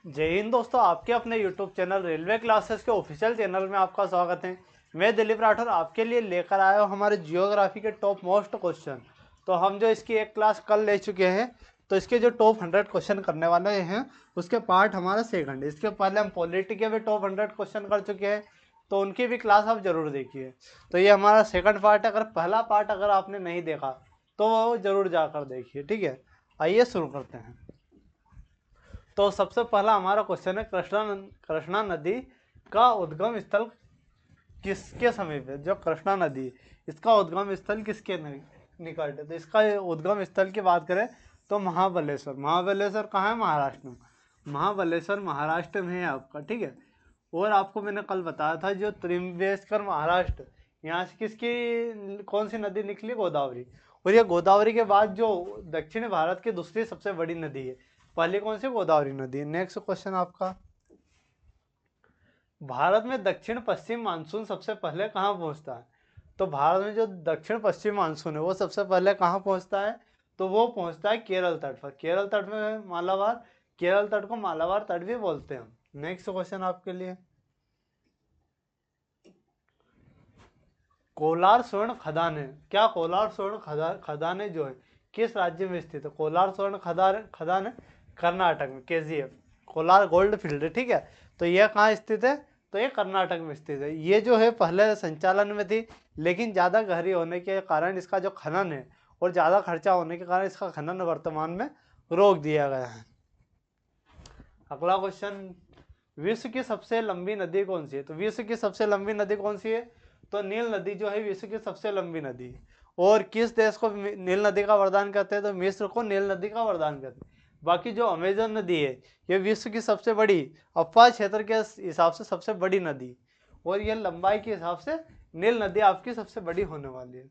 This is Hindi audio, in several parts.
जय हिंद दोस्तों, आपके अपने YouTube चैनल रेलवे क्लासेस के ऑफिशियल चैनल में आपका स्वागत है। मैं दिलीप राठौर आपके लिए लेकर आया हूँ हमारे जियोग्राफी के टॉप मोस्ट क्वेश्चन। तो हम जो इसकी एक क्लास कल ले चुके हैं, तो इसके जो टॉप 100 क्वेश्चन करने वाले हैं उसके पार्ट हमारा सेकंड है। इसके पहले हम पॉलिटी के भी टॉप 100 क्वेश्चन कर चुके हैं, तो उनकी भी क्लास आप जरूर देखिए। तो ये हमारा सेकंड पार्ट है। अगर पहला पार्ट अगर आपने नहीं देखा तो वो जरूर जाकर देखिए, ठीक है। आइए शुरू करते हैं। तो सबसे पहला हमारा क्वेश्चन है, कृष्णा नदी का उद्गम स्थल किसके समीप है। जो कृष्णा नदी, इसका उद्गम स्थल किसके निकट है। तो इसका उद्गम स्थल की बात करें तो महाबलेश्वर। महाबलेश्वर कहाँ है? महाराष्ट्र में। महाबलेश्वर महाराष्ट्र में है आपका, ठीक है। और आपको मैंने कल बताया था जो त्रिम्बेश्वर महाराष्ट्र, यहाँ से किसकी कौन सी नदी निकली? गोदावरी। और ये गोदावरी के बाद जो दक्षिण भारत की दूसरी सबसे बड़ी नदी है, पहली कौन सी? गोदावरी नदी। नेक्स्ट क्वेश्चन आपका, भारत में दक्षिण पश्चिम मानसून सबसे पहले कहाँ पहुंचता है। तो भारत में जो दक्षिण पश्चिम मानसून है वो सबसे पहले कहाँ पहुंचता है? तो वो पहुंचता है केरल तट पर। केरल तट में मालाबार, केरल तट को मालाबार तट भी बोलते हैं। नेक्स्ट क्वेश्चन आपके लिए, कोलार स्वर्ण खदानें, क्या कोलार स्वर्ण खदानें जो है किस राज्य में स्थित है? कोलार स्वर्ण खदान कर्नाटक में, KGF, कोलार गोल्ड फील्ड, ठीक है। तो यह कहाँ स्थित है? तो ये कर्नाटक में स्थित है। ये जो है पहले संचालन में थी, लेकिन ज़्यादा गहरी होने के कारण इसका जो खनन है और ज़्यादा खर्चा होने के कारण इसका खनन वर्तमान में रोक दिया गया है। अगला क्वेश्चन, विश्व की सबसे लंबी नदी कौन सी है? तो विश्व की सबसे लंबी नदी कौन सी है? तो नील नदी जो है विश्व की सबसे लंबी नदी है। और किस देश को नील नदी का वरदान कहते हैं? तो मिस्र को नील नदी का वरदान कहते हैं। बाकी जो अमेजन नदी है ये विश्व की सबसे बड़ी, अफवाह क्षेत्र के हिसाब से सबसे बड़ी नदी, और ये लंबाई के हिसाब से नील नदी आपकी सबसे बड़ी होने वाली है।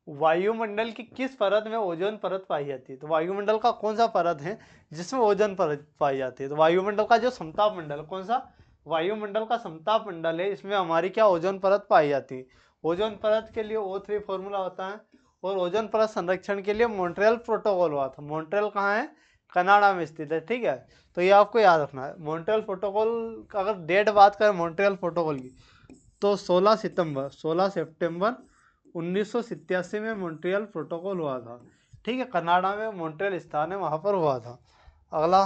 वायुमंडल की किस परत में ओजोन परत पाई जाती है? तो वायुमंडल का कौन सा परत है जिसमें ओजोन परत पाई जाती है? तो वायुमंडल का जो समताप मंडल, कौन सा? वायुमंडल का समताप मंडल है, इसमें हमारी क्या ओजोन परत पाई जाती है। ओजोन परत के लिए O3 फॉर्मूला होता है, और ओजोन परत संरक्षण के लिए मॉन्ट्रियल प्रोटोकॉल हुआ था। मॉन्ट्रियल कहाँ है? कनाडा में स्थित है, ठीक है। तो ये आपको याद रखना है। मॉन्ट्रियल प्रोटोकॉल, अगर डेट बात करें मॉन्ट्रियल प्रोटोकॉल की, तो 16 सितंबर 1987 में मॉन्ट्रियल प्रोटोकॉल हुआ था, ठीक है। कनाडा में मॉन्ट्रियल स्थान है, वहां पर हुआ था। अगला,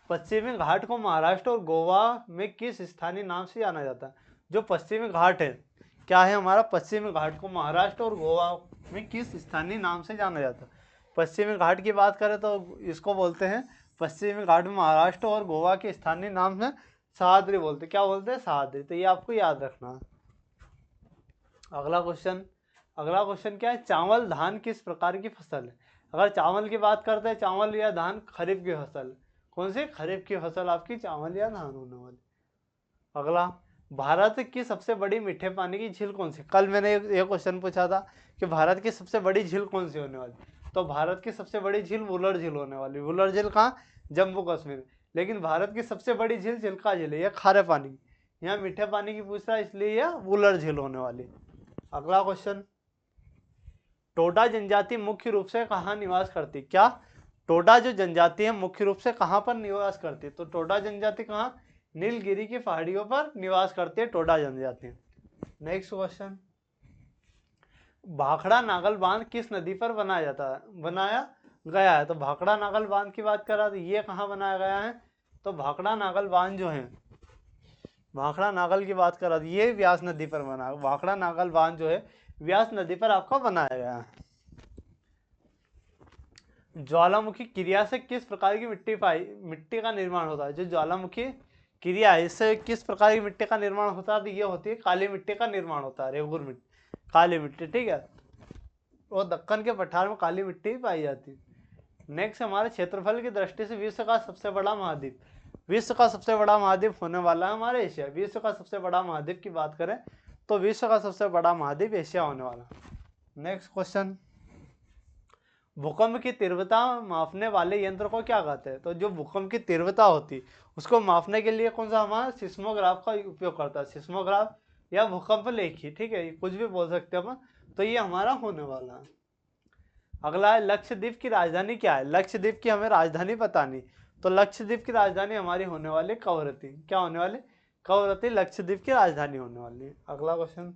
पश्चिमी घाट को महाराष्ट्र और गोवा में किस स्थानीय नाम से जाना जाता है? जो पश्चिमी घाट है, क्या है हमारा? पश्चिमी घाट को महाराष्ट्र और गोवा में किस स्थानीय नाम से जाना जाता है? पश्चिमी घाट की बात करें तो इसको बोलते हैं, पश्चिमी घाट में महाराष्ट्र और गोवा के स्थानीय नाम है सह्याद्री बोलते। क्या बोलते हैं? सह्याद्री। तो ये आपको याद रखना है। अगला क्वेश्चन क्या है? चावल धान किस प्रकार की फसल है? अगर चावल की बात करते हैं, चावल या धान खरीफ की फसल, कौन सी? खरीफ की फसल आपकी चावल या धान होने वाली। अगला, भारत की सबसे बड़ी मीठे पानी की झील कौन सी? कल मैंने एक क्वेश्चन पूछा था कि भारत की सबसे बड़ी झील कौन सी होने वाली। तो भारत की सबसे बड़ी झील वुलर झील होने वाली। वुलर झील कहाँ? जम्मू कश्मीर। लेकिन भारत की सबसे बड़ी झील चिल्का झील है, यह खारे पानी, यहाँ मीठे पानी की पूछ रहा है, इसलिए यह वुलर झील होने वाली। अगला क्वेश्चन, टोडा जनजाति मुख्य रूप से कहाँ निवास करती? क्या? टोडा जो जनजाति है मुख्य रूप से कहाँ पर निवास करती है? तो टोडा जनजाति कहाँ? नीलगिरी की पहाड़ियों पर निवास करती है टोडा जनजाति। नेक्स्ट क्वेश्चन, भाखड़ा नागल बांध किस नदी पर बनाया गया है? तो भाखड़ा नागल बांध की बात करा तो ये कहाँ बनाया गया है? तो भाखड़ा नागल बांध जो है, भाखड़ा नागल की बात करा तो ये व्यास नदी पर बना। भाखड़ा नागल बांध जो है व्यास नदी पर आपका बनाया गया है। ज्वालामुखी क्रिया से किस प्रकार की मिट्टी का निर्माण होता है? जो ज्वालामुखी क्रिया है इससे किस प्रकार की मिट्टी का निर्माण होता है? तो ये होती है काली मिट्टी का निर्माण होता है, रेगुर मिट्टी, काली मिट्टी, ठीक है। और दक्कन के पठार में काली मिट्टी पाई जाती है। नेक्स्ट, हमारे क्षेत्रफल की दृष्टि से विश्व का सबसे बड़ा महाद्वीप, विश्व का सबसे बड़ा महाद्वीप होने वाला है हमारे एशिया। विश्व का सबसे बड़ा महाद्वीप की बात करें तो विश्व का सबसे बड़ा महाद्वीप एशिया होने वाला। नेक्स्ट क्वेश्चन, भूकंप की तीव्रता मापने वाले यंत्र को क्या कहते हैं? तो जो भूकंप की तीव्रता होती है उसको मापने के लिए कौन सा हमारा सिस्मोग्राफ का उपयोग करता है? सिस्मोग्राफ या भूकंप लेखी, ठीक है, कुछ भी बोल सकते हैं अपन। तो ये हमारा होने वाला है। अगला है लक्षद्वीप की राजधानी क्या है। लक्षद्वीप की हमें राजधानी बतानी, तो लक्षद्वीप की राजधानी हमारी होने वाली कवरत्ती। क्या होने वाली? कवरत्ती लक्षद्वीप की राजधानी होने वाली है। अगला क्वेश्चन,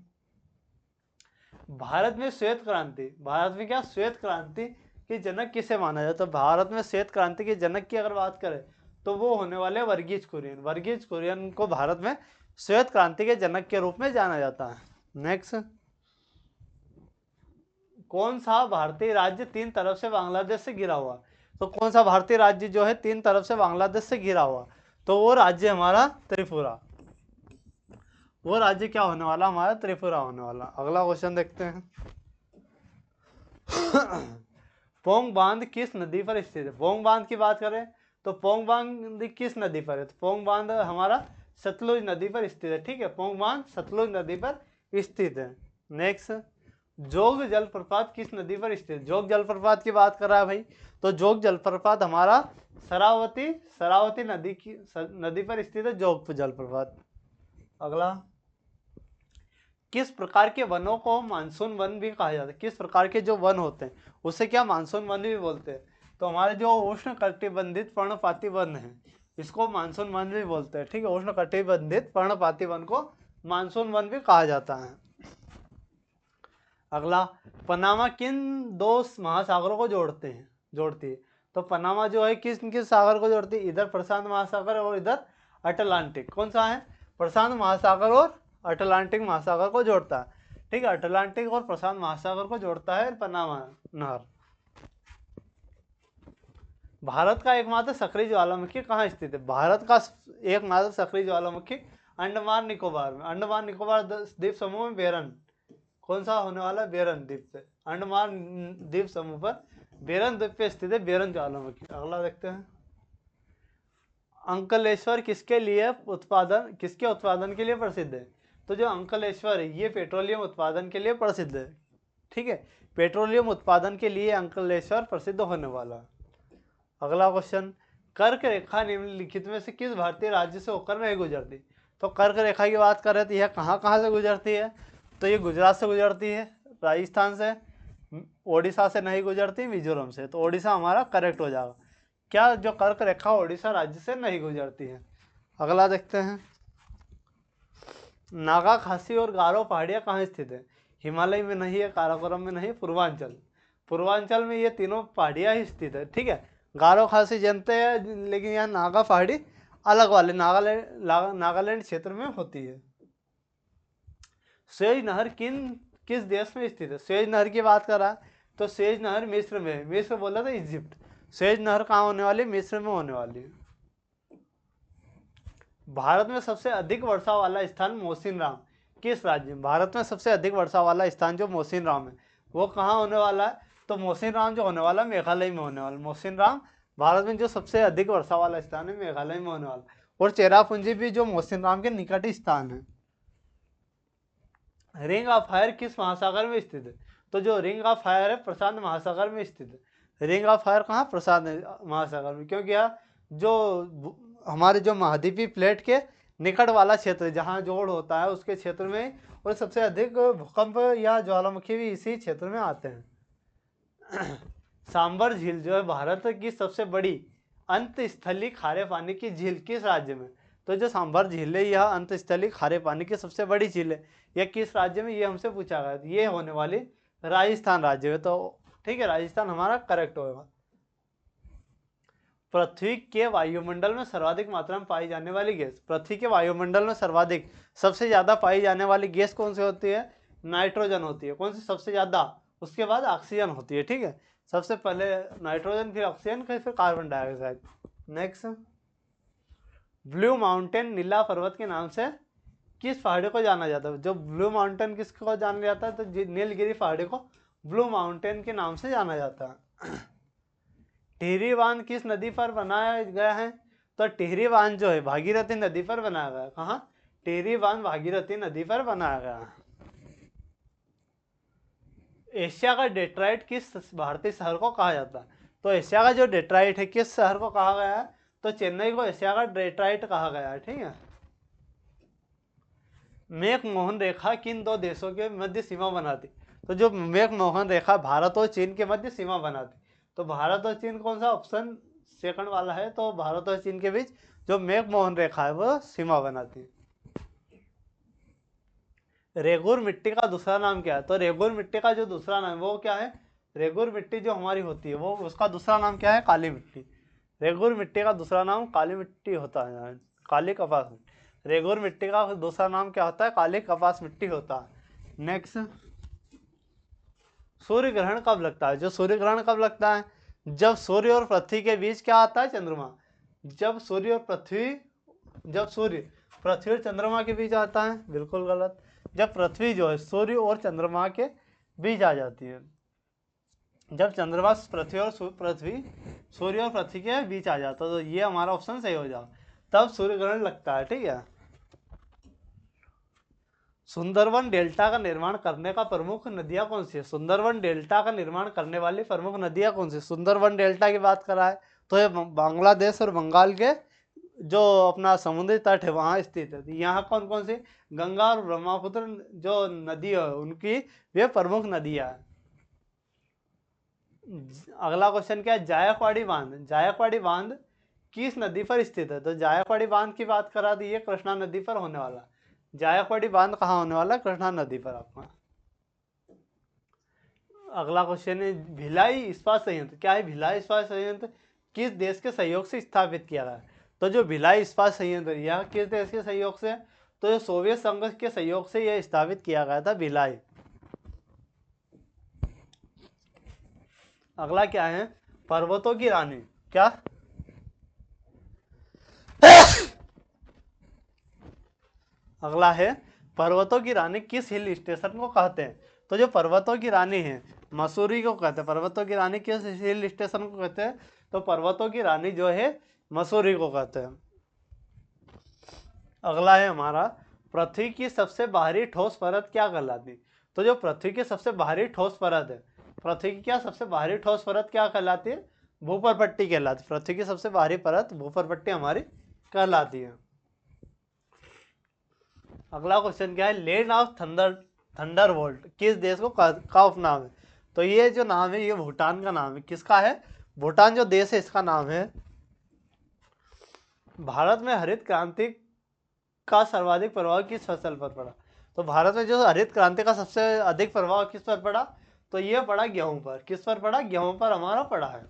भारत में श्वेत क्रांति, भारत में क्या श्वेत क्रांति की जनक किसे माना जाता है? तो भारत में श्वेत क्रांति के जनक की अगर बात करें तो वो होने वाले वर्गीज कुरियन। वर्गीज कुरियन को भारत में श्वेत क्रांति के जनक के रूप में जाना जाता है। नेक्स्ट, कौन सा भारतीय राज्य तीन तरफ से बांग्लादेश से घिरा हुआ? तो कौन सा भारतीय राज्य जो है तीन तरफ से बांग्लादेश से घिरा हुआ? तो वो राज्य हमारा त्रिपुरा। वो राज्य क्या होने वाला? हमारा त्रिपुरा होने वाला। अगला क्वेश्चन देखते हैं। पोंग बांध किस नदी पर स्थित है? पोंग बांध की बात करें तो पोंग बांध किस नदी पर है? तो पोंग बांध हमारा सतलुज नदी पर स्थित है। ठीक है, पोंग बांध सतलुज नदी पर स्थित है। नेक्स्ट, जोग जलप्रपात किस नदी पर स्थित है? जोग जलप्रपात की बात कर रहा है भाई, तो जोग जलप्रपात हमारा शरावती नदी पर स्थित है जोग जलप्रपात। अगला, किस प्रकार के वनों को मानसून वन भी कहा जाता है? किस प्रकार के जो वन होते हैं उसे क्या मानसून वन भी बोलते हैं? तो हमारे जो उष्ण कटिबंधित पर्णपाती वन है इसको मानसून वन भी बोलते हैं। ठीक है, उष्ण कटिबंधित पर्णपाती वन को मानसून वन भी कहा जाता है। अगला, पनामा किन दो महासागरों को जोड़ती है? तो पनामा जो है किस किस सागर को जोड़ती है? इधर प्रशांत महासागर और इधर अटलांटिक। कौन सा है? प्रशांत महासागर और अटलांटिक महासागर को जोड़ता है। ठीक है, अटलांटिक और प्रशांत महासागर को जोड़ता है पनामा नहर। भारत का एकमात्र सक्रिय ज्वालामुखी कहाँ स्थित है? भारत का एकमात्र सक्रिय ज्वालामुखी अंडमान निकोबार में। अंडमान निकोबार द्वीप समूह में बेरन, कौन सा होने वाला? बेरन द्वीप पे, अंडमान द्वीप समूह पर बेरन द्वीप पे स्थित है बेरन ज्वालामुखी। अगला देखते हैं, अंकलेश्वर किसके उत्पादन के लिए प्रसिद्ध है? तो जो अंकलेश्वर है ये पेट्रोलियम उत्पादन के लिए प्रसिद्ध है। ठीक है, पेट्रोलियम उत्पादन के लिए अंकलेश्वर प्रसिद्ध होने वाला। अगला क्वेश्चन, कर्क रेखा निम्नलिखित में से किस भारतीय राज्य से होकर नहीं गुजरती? तो कर्क रेखा की बात कर रहे थे, यह कहाँ से गुजरती है? तो ये गुजरात से गुजरती है, राजस्थान से, ओडिशा से नहीं गुजरती, मिजोरम से। तो ओडिशा हमारा करेक्ट हो जाएगा। क्या जो कर्क रेखा ओडिशा राज्य से नहीं गुजरती है। अगला देखते हैं, नागा, खासी और गारो पहाड़ियाँ कहाँ स्थित है? हिमालय में नहीं है, काराकोरम में नहीं, पूर्वांचल में ये तीनों पहाड़ियाँ ही स्थित है। ठीक है, गारो खासी जानते हैं, लेकिन यहाँ नागा पहाड़ी अलग वाले नागालैंड क्षेत्र में होती है। स्वेज नहर किस देश में स्थित है? स्वेज नहर की बात कर रहा है तो स्वेज नहर मिस्र में है। मिस्र बोला था इजिप्ट, स्वेज नहर कहाँ होने वाली? मिस्र में होने वाली है। भारत में सबसे अधिक वर्षा वाला स्थान मोसिनराम किस राज्य में? भारत में सबसे अधिक वर्षा वाला स्थान जो मोसिनराम है वो कहाँ होने वाला है? तो मोसिनराम जो होने वाला मेघालय में होने वाला। मोसिनराम भारत में जो सबसे अधिक वर्षा वाला स्थान है मेघालय में होने वाला, और चेरापूंजी भी जो मोसिनराम के निकट स्थान है। रिंग ऑफ फायर किस महासागर में स्थित है? तो जो रिंग ऑफ फायर है प्रशांत महासागर में स्थित है। रिंग ऑफ फायर कहाँ? प्रशांत महासागर में, क्योंकि यह जो हमारे जो महाद्वीपीय प्लेट के निकट वाला क्षेत्र जहाँ जोड़ होता है उसके क्षेत्र में, और सबसे अधिक भूकंप या ज्वालामुखी भी इसी क्षेत्र में आते हैं। सांबर झील जो है भारत की सबसे बड़ी अंतस्थलीय खारे पानी की झील किस राज्य में? तो जो सांबर झील है यह अंतस्थलीय खारे पानी की सबसे बड़ी झील है। यह किस राज्य में? ये हमसे पूछा गया, ये होने वाली राजस्थान राज्य में। तो ठीक है, राजस्थान हमारा करेक्ट होगा। पृथ्वी के वायुमंडल में सर्वाधिक मात्रा में पाई जाने वाली गैस, पृथ्वी के वायुमंडल में सर्वाधिक सबसे ज्यादा पाई जाने वाली गैस कौन सी होती है? नाइट्रोजन होती है। कौन सी सबसे ज्यादा? उसके बाद ऑक्सीजन होती है। ठीक है, सबसे पहले नाइट्रोजन, फिर ऑक्सीजन, फिर carbon dioxide. Next, blue mountain नीला पर्वत के नाम से किस पहाड़ी को जाना जाता है? जो ब्लू माउंटेन किसको जाना जाता है? तो नीलगिरी पहाड़ी को ब्लू माउंटेन के नाम से जाना जाता है। टिहरी बांध किस नदी पर बनाया गया है? तो टिहरी बांध जो है भागीरथी नदी पर बनाया गया है। कहाँ? टिहरी बांध भागीरथी नदी पर बनाया गया है। एशिया का डेट्राइट किस भारतीय शहर को कहा जाता है? तो एशिया का जो डेट्राइट है किस शहर को कहा गया है? तो चेन्नई को एशिया का डेट्राइट कहा गया है। ठीक है, मैक मोहन रेखा किन दो देशों के मध्य सीमा बनाती? तो जो मैकमोहन रेखा भारत और चीन के मध्य सीमा बनाती, तो भारत और चीन कौन सा, ऑप्शन सेकंड वाला है। तो भारत और चीन के बीच जो मैकमोहन रेखा है वो सीमा बनाती है। रेगुर मिट्टी का दूसरा नाम क्या है? तो रेगुर मिट्टी का जो दूसरा नाम वो क्या है? रेगुर मिट्टी जो हमारी होती है वो उसका दूसरा नाम क्या है? काली मिट्टी। रेगुर मिट्टी का दूसरा नाम काली मिट्टी होता है, काली कपास मिट्टी। रेगुर मिट्टी का दूसरा नाम क्या होता है? काली कपास मिट्टी होता है। नेक्स्ट, सूर्य ग्रहण कब लगता है? जो सूर्य ग्रहण कब लगता है? जब सूर्य और पृथ्वी के बीच क्या आता है? चंद्रमा। जब सूर्य और पृथ्वी, जब सूर्य पृथ्वी और चंद्रमा के बीच आता है, बिल्कुल गलत। जब पृथ्वी जो है सूर्य और चंद्रमा के बीच आ जाती है, जब चंद्रमा पृथ्वी और सूर्य और पृथ्वी के बीच आ जाता है, तो ये हमारा ऑप्शन सही हो जाओ, तब सूर्य ग्रहण लगता है। ठीक है। सुंदरवन डेल्टा का निर्माण करने का प्रमुख नदियां कौन सी है? सुंदरवन डेल्टा का निर्माण करने वाली प्रमुख नदियां कौन सी? सुंदरवन डेल्टा की बात करा है तो ये बांग्लादेश और बंगाल के जो अपना समुद्री तट है वहां स्थित है। यहाँ कौन कौन सी? गंगा और ब्रह्मपुत्र जो नदी है उनकी वे प्रमुख नदियां हैं। अगला क्वेश्चन क्या है? जायकवाड़ी बांध, जायकवाड़ी बांध किस नदी पर स्थित है? तो जायकवाड़ी बांध की बात करा दी है, कृष्णा नदी पर होने वाला। जायकवाड़ी बांध कहाँ होने वाला? कृष्णा नदी पर आपका। अगला क्वेश्चन है भिलाई इस्पात संयंत्र, क्या है भिलाई इस्पात संयंत्र? किस देश के सहयोग से स्थापित किया गया? तो जो भिलाई इस्पात संयंत्र यह किस देश के सहयोग से? तो जो सोवियत संघ के सहयोग से यह स्थापित किया गया था भिलाई। अगला क्या है? पर्वतों की रानी, क्या? अगला है पर्वतों की रानी किस हिल स्टेशन को कहते हैं? तो जो पर्वतों की रानी है मसूरी को कहते हैं। पर्वतों की रानी किस हिल स्टेशन को कहते हैं? तो पर्वतों की रानी जो है मसूरी को कहते हैं। अगला है हमारा पृथ्वी की सबसे बाहरी ठोस परत क्या कहलाती? तो जो पृथ्वी की सबसे बाहरी ठोस परत है, पृथ्वी की क्या सबसे बाहरी ठोस परत क्या कहलाती है? भूपर्पट्टी कहलाती है। पृथ्वी की सबसे बाहरी परत भूपर्पट्टी हमारी कहलाती है। अगला क्वेश्चन क्या है? लैंड ऑफ थंडरबोल्ट किस देश को का उपनाम है? तो ये जो नाम है ये भूटान का नाम है। किसका है? भूटान जो देश है इसका नाम है। भारत में हरित क्रांति का सर्वाधिक प्रभाव किस फसल पर पड़ा? तो भारत में जो हरित क्रांति का सबसे अधिक प्रभाव किस पर पड़ा? तो ये पड़ा गेहूं पर। किस पर पड़ा? गेहूं पर हमारा पड़ा है।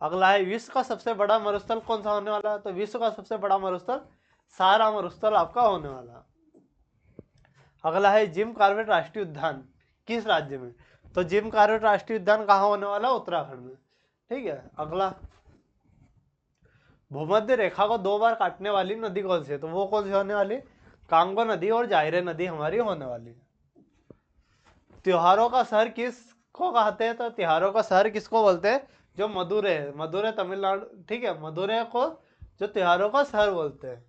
अगला है विश्व का सबसे बड़ा मरुस्थल कौन सा होने वाला है? तो विश्व का सबसे बड़ा मरुस्थल सारा मरुस्थल आपका होने वाला। अगला है जिम कॉर्बेट राष्ट्रीय उद्यान किस राज्य में? तो जिम कॉर्बेट राष्ट्रीय उद्यान कहाँ होने वाला? उत्तराखंड में। ठीक है। अगला भूमध्य रेखा को 2 बार काटने वाली नदी कौन सी है? तो वो कौन सी होने वाली? कांगो नदी और जायरे नदी हमारी होने वाली है। त्योहारों का शहर किसको कहते हैं? तो त्योहारों का शहर किसको बोलते हैं? जो मदुरै है, मदुरै तमिलनाडु। ठीक है। मदुरै को जो त्योहारों का शहर बोलते हैं।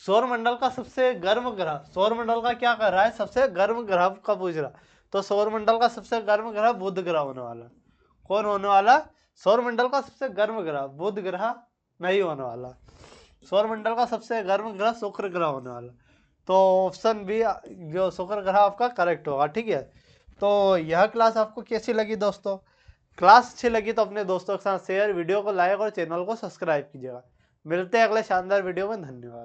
सौरमंडल का सबसे गर्म ग्रह, सौरमंडल का क्या कर रहा है? सबसे गर्म ग्रह का पूछ रहा। तो सौरमंडल का सबसे गर्म ग्रह बुध ग्रह होने वाला। कौन होने वाला? सौरमंडल का सबसे गर्म ग्रह बुध ग्रह नहीं होने वाला। सौरमंडल का सबसे गर्म ग्रह शुक्र ग्रह होने वाला। तो ऑप्शन बी जो शुक्र ग्रह आपका करेक्ट होगा। ठीक है। तो यह क्लास आपको कैसी लगी दोस्तों? क्लास अच्छी लगी तो अपने दोस्तों के साथ शेयर, वीडियो को लाइक और चैनल को सब्सक्राइब कीजिएगा। मिलते हैं अगले शानदार वीडियो में। धन्यवाद।